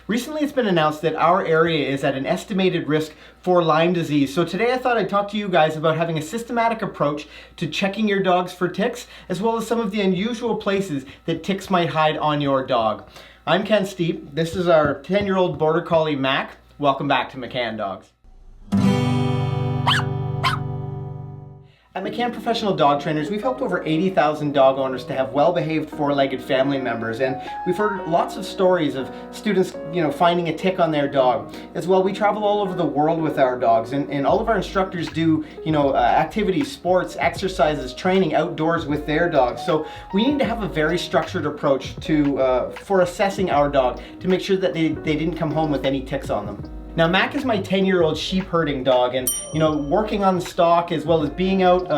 Recently, it's been announced that our area is at an estimated risk for Lyme disease. So today I thought I'd talk to you guys about having a systematic approach to checking your dogs for ticks, as well as some of the unusual places that ticks might hide on your dog. I'm Ken Steep. This is our 10-year-old Border Collie, Mac. Welcome back to McCann Dogs. At McCann Professional Dog Trainers, we've helped over 80,000 dog owners to have well-behaved four-legged family members, and we've heard lots of stories of students, finding a tick on their dog. As well, we travel all over the world with our dogs, and all of our instructors do, activities, sports, exercises, training outdoors with their dogs. So we need to have a very structured approach for assessing our dog to make sure that they didn't come home with any ticks on them. Now, Mac is my 10-year-old sheep herding dog, and working on the stock as well as being out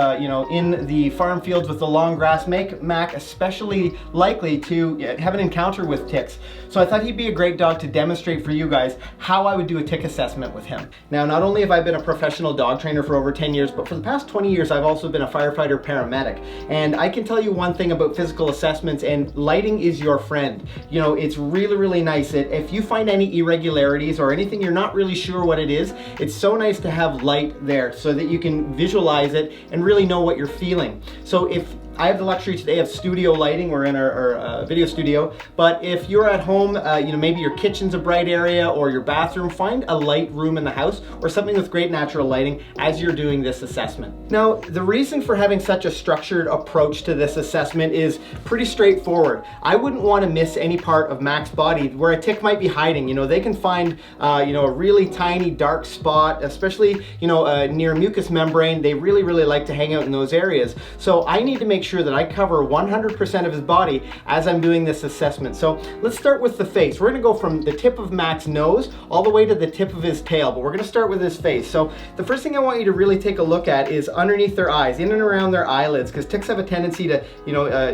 in the farm fields with the long grass make Mac especially likely to have an encounter with ticks. So I thought he'd be a great dog to demonstrate for you guys how I would do a tick assessment with him. Now, not only have I been a professional dog trainer for over 10 years, but for the past 20 years I've also been a firefighter paramedic. And I can tell you one thing about physical assessments, and lighting is your friend. It's really, really nice that if you find any irregularities or anything you're not really sure what it is, it's so nice to have light there so that you can visualize it and really know what you're feeling. So if I have the luxury today of studio lighting, we're in our video studio, but if you're at home, maybe your kitchen's a bright area or your bathroom, find a light room in the house or something with great natural lighting as you're doing this assessment. Now, the reason for having such a structured approach to this assessment is pretty straightforward. I wouldn't want to miss any part of Mac's body where a tick might be hiding. They can find, a really tiny dark spot, especially, near mucous membrane. They really, really like to hang out in those areas. So I need to make sure that I cover 100% of his body as I'm doing this assessment. So let's start with the face. We're gonna go from the tip of Mac's nose all the way to the tip of his tail, but we're gonna start with his face. So the first thing I want you to really take a look at is underneath their eyes, in and around their eyelids, because ticks have a tendency to,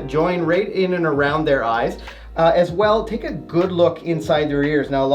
join right in and around their eyes. As well, take a good look inside their ears. Now,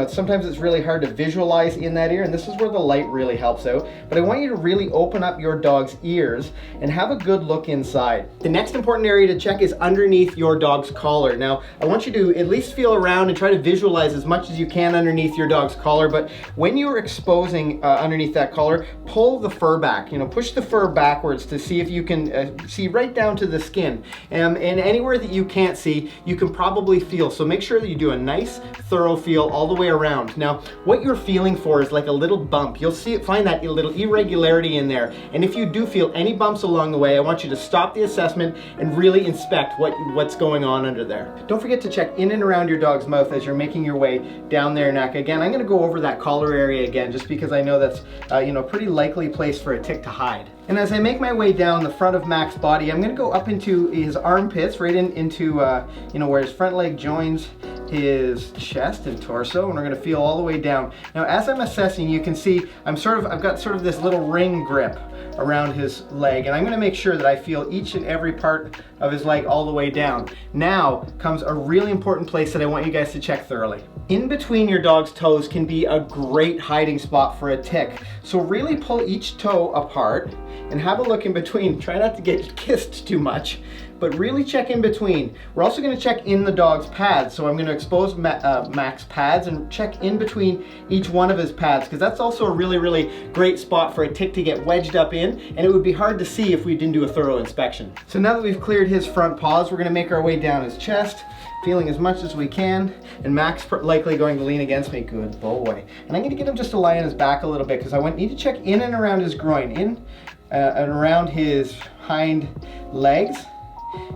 sometimes it's really hard to visualize in that ear, and this is where the light really helps out. But I want you to really open up your dog's ears and have a good look inside. The next important area to check is underneath your dog's collar. Now, I want you to at least feel around and try to visualize as much as you can underneath your dog's collar, but when you're exposing underneath that collar, pull the fur back. Push the fur backwards to see if you can see right down to the skin. And anywhere that you can't see, you can probably feel. So make sure that you do a nice thorough feel all the way around. Now, what you're feeling for is like a little bump. You'll find that little irregularity in there. And if you do feel any bumps along the way, I want you to stop the assessment and really inspect what's going on under there. Don't forget to check in and around your dog's mouth as you're making your way down their neck. Again, I'm going to go over that collar area again just because I know that's a pretty likely place for a tick to hide. And as I make my way down the front of Mac's body, I'm going to go up into his armpits, right into where his front leg joins his chest and torso, and we're going to feel all the way down. Now, as I'm assessing, you can see I've got sort of this little ring grip around his leg, and I'm going to make sure that I feel each and every part of his leg all the way down. Now comes a really important place that I want you guys to check thoroughly. In between your dog's toes can be a great hiding spot for a tick. So really pull each toe apart and have a look in between. Try not to get kissed too much, but really check in between. We're also going to check in the dog's pads. So I'm going to expose Mac's pads and check in between each one of his pads, because that's also a really, really great spot for a tick to get wedged up in, and it would be hard to see if we didn't do a thorough inspection. So now that we've cleared his front paws, we're going to make our way down his chest, feeling as much as we can, and Mac's likely going to lean against me. Good boy. And I'm going to get him just to lie on his back a little bit, because I need to check in and around his groin, in and around his hind legs,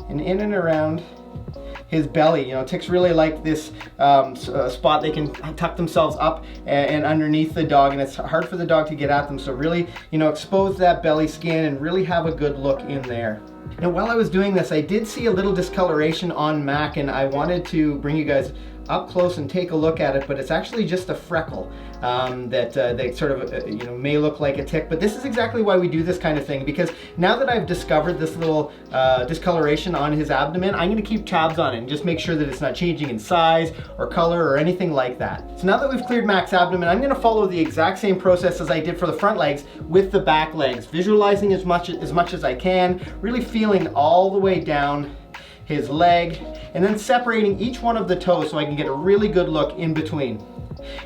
and in and around his belly. Ticks really like this spot. They can tuck themselves up and underneath the dog, and it's hard for the dog to get at them. So really, expose that belly skin and really have a good look in there. Now, while I was doing this, I did see a little discoloration on Mac, and I wanted to bring you guys up close and take a look at it, but it's actually just a freckle that they sort of may look like a tick. But this is exactly why we do this kind of thing, because now that I've discovered this little discoloration on his abdomen, I'm going to keep tabs on it and just make sure that it's not changing in size or color or anything like that. So now that we've cleared Mac's abdomen, I'm going to follow the exact same process as I did for the front legs with the back legs, visualizing as much as I can, really feeling all the way down his leg, and then separating each one of the toes so I can get a really good look in between.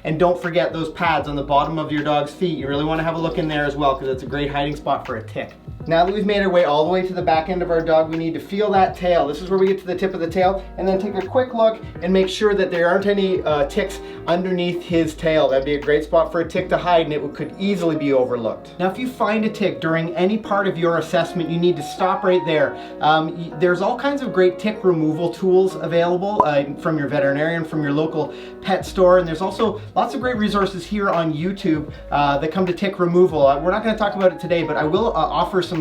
And don't forget those pads on the bottom of your dog's feet. You really want to have a look in there as well, because it's a great hiding spot for a tick. Now that we've made our way all the way to the back end of our dog, we need to feel that tail. This is where we get to the tip of the tail, and then take a quick look and make sure that there aren't any ticks underneath his tail. That'd be a great spot for a tick to hide, and it could easily be overlooked. Now if you find a tick during any part of your assessment, you need to stop right there. There's all kinds of great tick removal tools available from your veterinarian, from your local pet store, and there's also lots of great resources here on YouTube that come to tick removal. We're not going to talk about it today, but I will offer some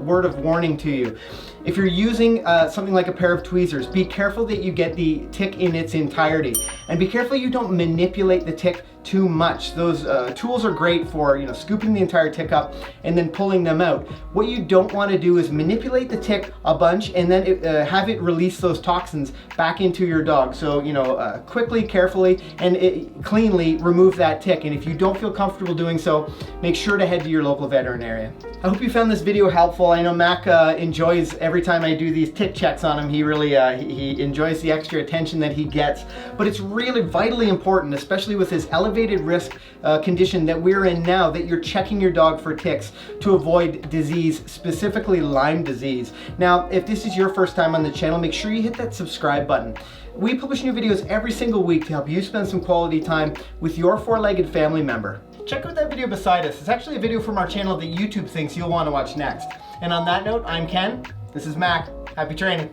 word of warning to you. If you're using something like a pair of tweezers, be careful that you get the tick in its entirety, and be careful you don't manipulate the tick too much. Those tools are great for, you know, scooping the entire tick up and then pulling them out. What you don't want to do is manipulate the tick a bunch and then have it release those toxins back into your dog. So, you know, quickly, carefully, and cleanly remove that tick. And if you don't feel comfortable doing so, make sure to head to your local veterinarian. I hope you found this video helpful. I know Mac enjoys every time I do these tick checks on him. He really he enjoys the extra attention that he gets. But it's really vitally important, especially with this elevated risk condition that we're in now, that you're checking your dog for ticks to avoid disease, specifically Lyme disease. Now, if this is your first time on the channel, make sure you hit that subscribe button. We publish new videos every single week to help you spend some quality time with your four-legged family member. Check out that video beside us. It's actually a video from our channel that YouTube thinks you'll want to watch next. And on that note, I'm Ken. This is Mac. Happy training.